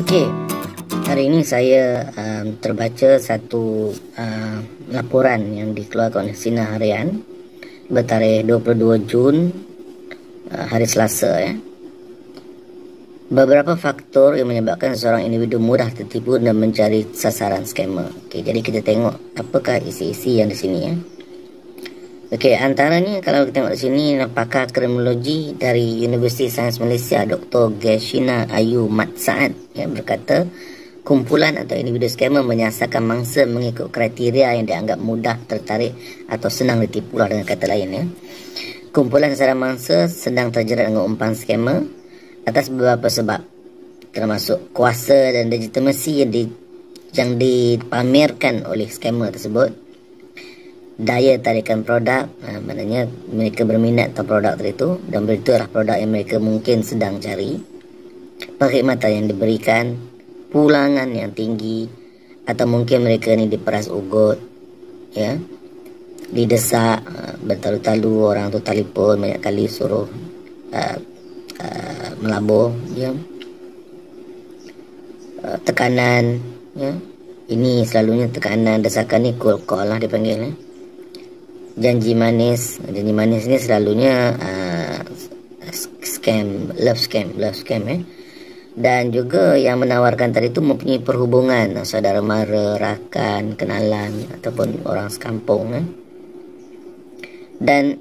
Okey, hari ini saya terbaca satu laporan yang dikeluarkan oleh Sinar Harian bertarikh 22 Jun hari Selasa ya. Beberapa faktor yang menyebabkan seorang individu mudah tertipu dan mencari sasaran skamer. Okey, jadi kita tengok apakah isi-isi yang di sini ya. Okey, antaranya kalau kita tengok di sini, pakar kriminologi dari Universiti Sains Malaysia Dr. Geshina Ayu Mat Saad yang berkata, kumpulan atau individu skamer menyasarkan mangsa mengikut kriteria yang dianggap mudah tertarik atau senang ditipu lah dengan kata lain ya. Kumpulan sasaran mangsa sedang terjerat dengan umpan skamer atas beberapa sebab, termasuk kuasa dan legitimasi yang dipamerkan oleh skamer tersebut, daya tarikan produk, maknanya mereka berminat tentang produk itu dan beritulah produk yang mereka mungkin sedang cari, perkhidmatan yang diberikan, pulangan yang tinggi, atau mungkin mereka ni diperas ugut ya, didesak, bertalu-talu orang tu telefon banyak kali suruh melabur ya, tekanan ya, ini selalunya tekanan, desakan ni cold call lah dipanggil ya. Janji manis ni selalunya scam, love scam ya. Dan juga yang menawarkan tadi tu mempunyai perhubungan saudara mara, rakan, kenalan ataupun orang sekampung ya. Dan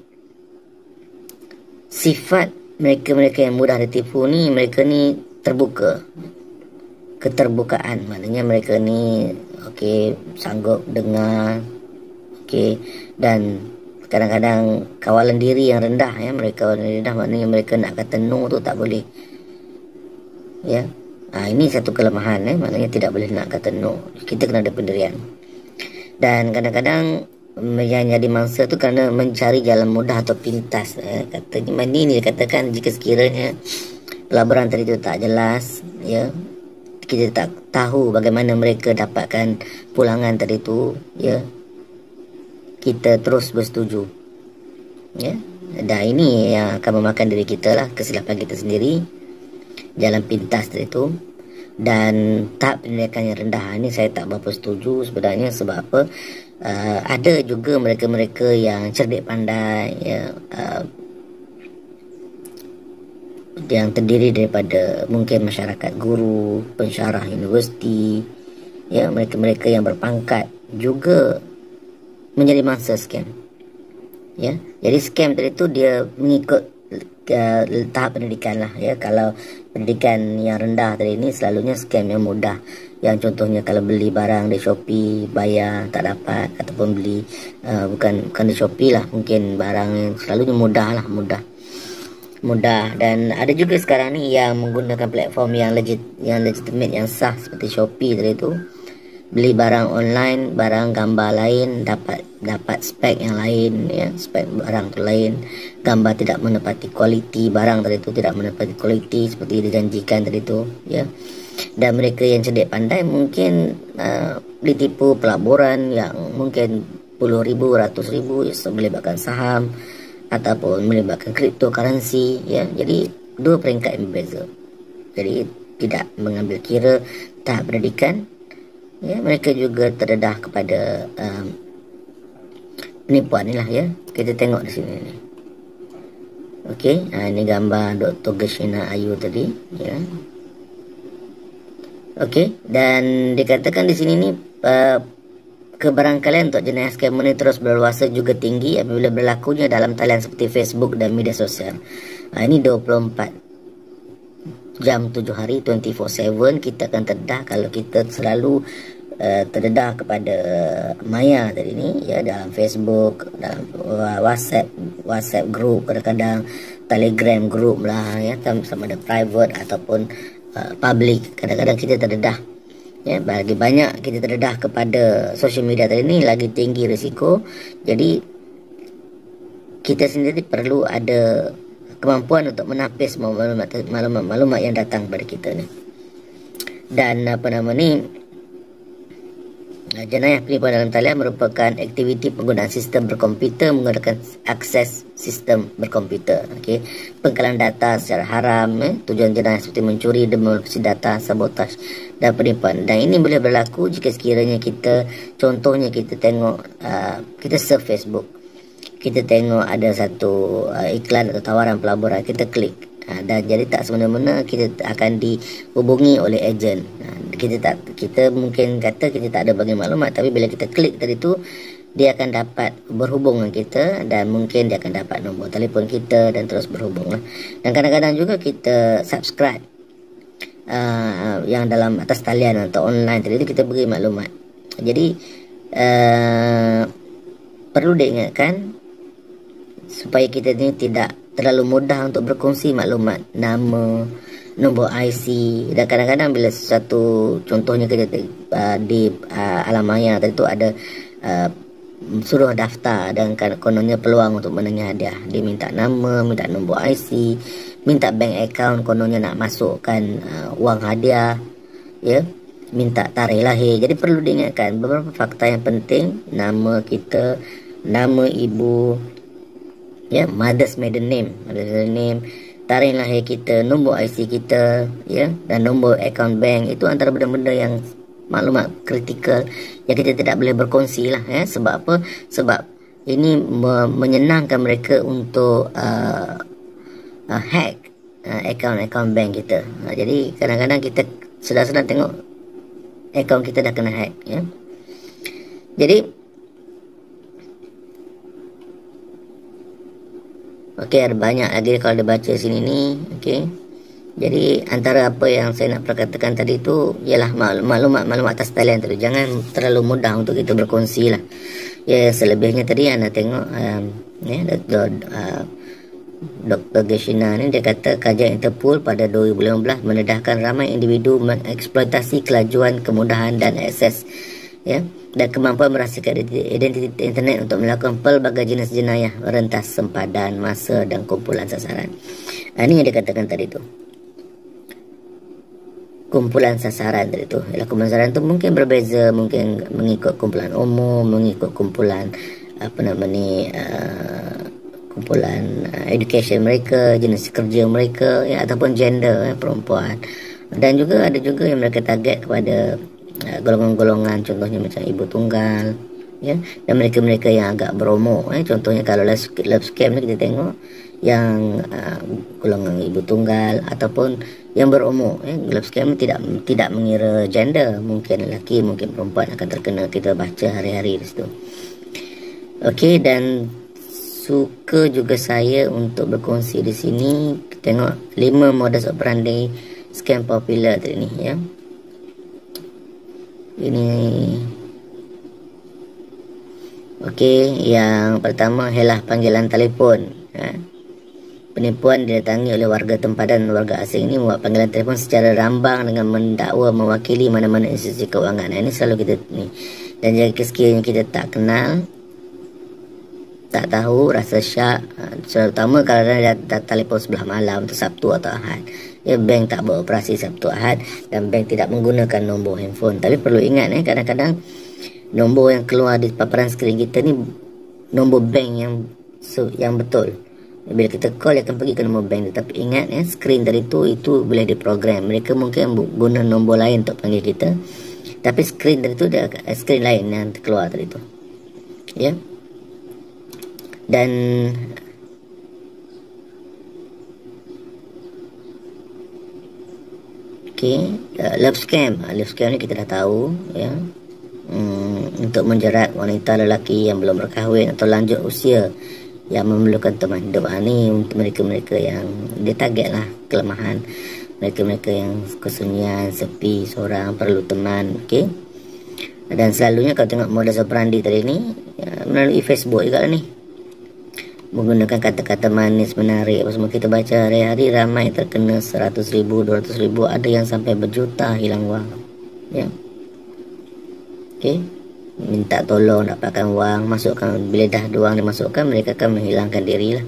sifat mereka yang mudah ditipu ni, mereka ni terbuka, keterbukaan, maknanya mereka ni sanggup dengar, dan kadang-kadang kawalan diri yang rendah ya, mereka kawalan diri rendah, maknanya mereka nak kata no tu tak boleh ya. Ini satu kelemahan ya, maknanya tidak boleh nak kata no, kita kena ada pendirian. Dan kadang-kadang yang jadi mangsa tu kerana mencari jalan mudah atau pintas katanya. Ini dikatakan jika sekiranya pelaburan tadi tu tak jelas ya, kita tak tahu bagaimana mereka dapatkan pulangan tadi tu ya, kita terus bersetuju ya. Dan ini yang akan memakan diri kita lah, kesilapan kita sendiri, jalan pintas itu. Dan tahap pendidikan yang rendah ini saya tak berapa setuju sebenarnya. Sebab apa? Ada juga mereka-mereka yang cerdik pandai ya, yang terdiri daripada mungkin masyarakat guru, pensyarah universiti ya, mereka-mereka yang berpangkat juga menjadi mangsa scam ya. Jadi scam tadi tu dia mengikut tahap pendidikan lah ya. Kalau pendidikan yang rendah tadi ni selalunya scam yang mudah, yang contohnya kalau beli barang di Shopee bayar tak dapat, ataupun beli bukan di Shopee lah, mungkin barang yang selalunya mudah. Dan ada juga sekarang ni yang menggunakan platform yang legitimate, yang sah, seperti Shopee tadi tu. Beli barang online, barang gambar lain, dapat spek yang lain ya, spek barang tu lain, gambar tidak menepati kualiti, barang tadi tu tidak menepati kualiti seperti dijanjikan tadi tu ya. Dan mereka yang cerdik pandai mungkin ditipu pelaburan yang mungkin puluh ribu, ratus ribu, melibatkan saham ataupun melibatkan cryptocurrency ya. Jadi dua peringkat yang berbeza, jadi tidak mengambil kira tahap pendidikan ya. Mereka juga terdedah kepada penipuan ni lah ya. Kita tengok di sini ni. Okey, ini gambar Dr. Geshina Ayu tadi ya. Okey, dan dikatakan di sini ni kebarangkalian untuk jenayah scam ni terus berluasa juga tinggi apabila berlakunya dalam talian seperti Facebook dan media sosial. Ini 24 jam 7 hari 24/7 kita akan terdedah kalau kita selalu terdedah kepada maya tadi ni ya, dalam Facebook, dalam WhatsApp group, kadang-kadang Telegram group lah ya, sama ada private ataupun public. Kadang-kadang kita terdedah ya, bagi banyak kita terdedah kepada social media tadi ni, lagi tinggi risiko. Jadi kita sendiri perlu ada kemampuan untuk menapis maklumat yang datang kepada kita ni. Dan Jenayah penipuan dalam talian merupakan aktiviti penggunaan sistem berkomputer menggunakan akses sistem berkomputer. Okey, pengkalan data secara haram, tujuan jenayah seperti mencuri dan memalsukan data, sabotaj dan penipuan. Dan ini boleh berlaku jika sekiranya kita, contohnya kita tengok, kita surf Facebook, kita tengok ada satu iklan atau tawaran pelaburan, kita klik. Dan jadi tak semena-mena kita akan dihubungi oleh ejen. Kita mungkin kata kita tak ada bagi maklumat, tapi bila kita klik tadi tu, dia akan dapat berhubung dengan kita dan mungkin dia akan dapat nombor telefon kita dan terus berhubung lah. Dan kadang-kadang juga kita subscribe yang dalam atas talian atau online tadi tu, kita beri maklumat. Jadi perlu diingatkan supaya kita ni tidak terlalu mudah untuk berkongsi maklumat, nama, nombor IC. Dan kadang-kadang bila sesuatu, contohnya kita di alam maya tadi tu ada suruh daftar dan kononnya peluang untuk menangnya hadiah. Dia minta nama, minta nombor IC, minta bank account, kononnya nak masukkan wang hadiah, ya, minta tarikh lahir. Jadi perlu diingatkan beberapa fakta yang penting: nama kita, nama ibu, ya, mother's maiden name, tarikh lahir kita, nombor IC kita, ya, dan nombor account bank. Itu antara benda-benda yang maklumat kritikal yang kita tidak boleh berkongsi lah, ya. Sebab apa? Sebab ini menyenangkan mereka untuk hack account bank kita. Jadi kadang-kadang kita sedang tengok account kita dah kena hack, ya. Jadi okey, ada banyak lagi kalau dia baca sini ni. Okey, jadi antara apa yang saya nak perkatakan tadi tu ialah maklumat atas talian tadi. Jangan terlalu mudah untuk kita berkongsi lah. Ya, selebihnya tadi anda tengok Dr. Geshina ni, dia kata kajian Interpol pada 2015 mendedahkan ramai individu mengeksploitasi kelajuan, kemudahan dan akses, ya, dan kemampuan merahsiakan identiti internet untuk melakukan pelbagai jenis jenayah, rentas sempadan, masa dan kumpulan sasaran. Ini yang dikatakan tadi tu, kumpulan sasaran tadi tu. Kumpulan sasaran tu mungkin berbeza, mungkin mengikut kumpulan umum, mengikut kumpulan kumpulan education mereka, jenis kerja mereka, ya, ataupun gender, perempuan. Dan juga ada juga yang mereka target kepada golongan-golongan, contohnya macam ibu tunggal, ya, dan mereka-mereka yang agak berumur, contohnya kalau love scam ni kita tengok yang golongan ibu tunggal ataupun yang berumur, love scam tidak mengira gender, mungkin lelaki, mungkin perempuan akan terkena. Kita baca hari-hari di situ. Okey, dan suka juga saya untuk berkongsi di sini, tengok 5 modus operandi scam popular tadi ni, ya. Ini okey, yang pertama ialah panggilan telefon. Penipuan didatangi oleh warga tempadan warga asing ini membuat panggilan telefon secara rambang dengan mendakwa mewakili mana-mana institusi kewangan. Ini selalu kita ni. Dan jika sekiranya kita tak kenal, tak tahu, rasa syak, terutama kalau ada telefon sebelah malam atau Sabtu atau Ahad, ya, bank tak beroperasi Sabtu Ahad dan bank tidak menggunakan nombor handphone. Tapi perlu ingat, kadang-kadang nombor yang keluar di paparan skrin kita ni nombor bank yang betul. Bila kita call, dia akan pergi ke nombor bank. Tapi ingat, skrin tadi tu itu boleh diprogram. Mereka mungkin guna nombor lain untuk panggil kita, tapi skrin tadi tu dia skrin lain yang keluar tadi tu, ya. Dan love scam ni kita dah tahu, ya, untuk menjerat wanita lelaki yang belum berkahwin atau lanjut usia yang memerlukan teman hidup. Ni untuk mereka-mereka yang dia target lah kelemahan, mereka-mereka yang kesunyian, sepi, seorang, perlu teman. Okey, dan selalunya kalau tengok modus operandi tadi ni, melalui Facebook juga lah ni, menggunakan kata-kata manis, menarik, apa semua. Kita baca hari-hari ramai terkena 100,000, 200,000, ada yang sampai berjuta hilang wang, ya. Okey, minta tolong dapatkan wang, masukkan, bila dah wang dimasukkan, mereka akan menghilangkan diri lah.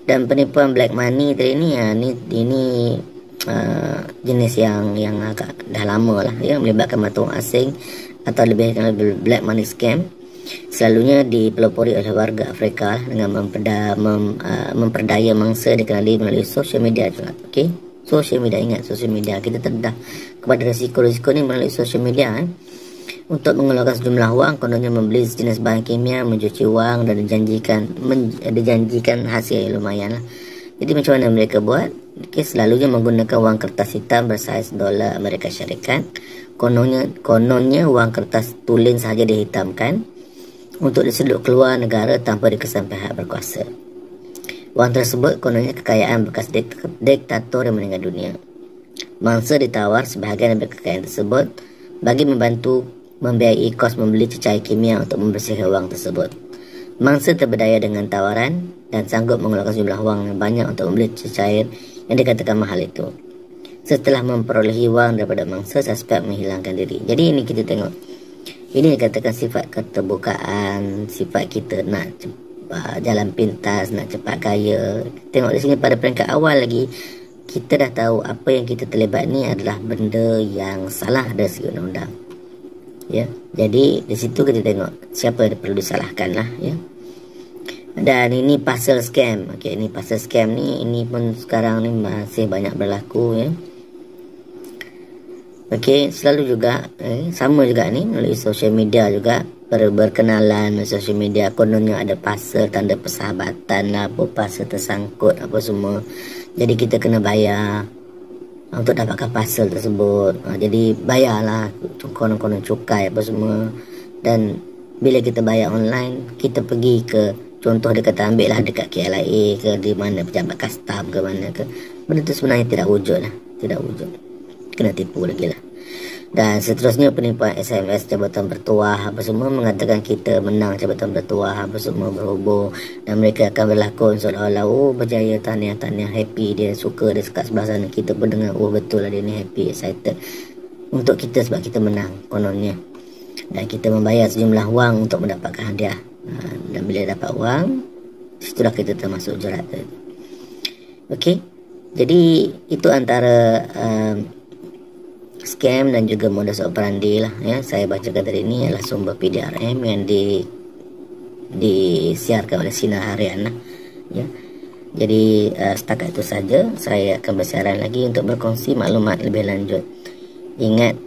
Dan penipuan black money tadi ni, ini jenis yang agak dah lama lah, ya, melibatkan mata wang asing atau lebih black money scam selalunya dipelopori oleh warga Afrika dengan memperdaya mangsa dikenali melalui sosial media juga. Okey, sosial media, ingat sosial media, kita terdedah kepada risiko-risiko ni melalui sosial media. Untuk mengeluarkan sejumlah wang, kononnya membeli sejenis bahan kimia, mencuci wang dan dijanjikan hasil yang lumayan lah. Jadi macam mana mereka buat? Okay, selalunya menggunakan wang kertas hitam bersaiz dolar Amerika Syarikat. Kononnya wang kertas tulen sahaja dihitamkan untuk disedut keluar negara tanpa dikesan pihak berkuasa. Wang tersebut kononnya kekayaan bekas diktator yang meninggal dunia. Mangsa ditawar sebahagian dari kekayaan tersebut bagi membantu membiayai kos membeli cecair kimia untuk membersihkan wang tersebut. Mangsa terberdaya dengan tawaran dan sanggup mengeluarkan jumlah wang yang banyak untuk membeli cecair yang dikatakan mahal itu. Setelah memperolehi wang daripada mangsa, suspek menghilangkan diri. Jadi ini kita tengok, ini dikatakan sifat keterbukaan, sifat kita nak jalan pintas, nak cepat kaya. Tengok di sini pada peringkat awal lagi, kita dah tahu apa yang kita terlibat ni adalah benda yang salah dari segi undang-undang. Ya, jadi di situ kita tengok siapa yang perlu disalahkan lah, ya. Dan ini parcel scam. Okey, ini parcel scam ni, ini pun sekarang ni masih banyak berlaku, ya. Okey, selalu juga sama juga ni melalui sosial media juga, berkenalan melalui sosial media, kononnya ada parcel tanda persahabatan lah, apa parcel tersangkut apa semua. Jadi kita kena bayar untuk dapatkan parcel tersebut. Jadi bayarlah konon-konon cukai apa semua. Dan bila kita bayar online, kita pergi ke, contoh dia kata ambil lah dekat KLIA ke, di mana pejabat custom ke mana ke, benda tu sebenarnya tidak wujud lah, tidak wujud, kena tipu lagi lah. Dan seterusnya penipuan SMS jabatan bertuah apa semua, mengatakan kita menang jabatan bertuah apa semua, berhubung, dan mereka akan berlakon seolah-olah berjaya, tahniah, happy, dia suka, dia dekat sebelah sana. Kita pun dengar betul lah dia ni happy, excited untuk kita sebab kita menang kononnya. Dan kita membayar sejumlah wang untuk mendapatkan hadiah. Dan bila dapat wang, situlah kita termasuk jurat. Okey, jadi itu antara scam dan juga modus operandi lah, ya. Saya bacakan tadi ini adalah sumber PDRM yang disiarkan oleh Sinar Harian lah, ya. Jadi setakat itu saja. Saya akan bersiaran lagi untuk berkongsi maklumat lebih lanjut. Ingat,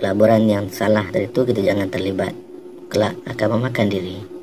laporan yang salah dari itu kita jangan terlibat, kelak akan memakan diri.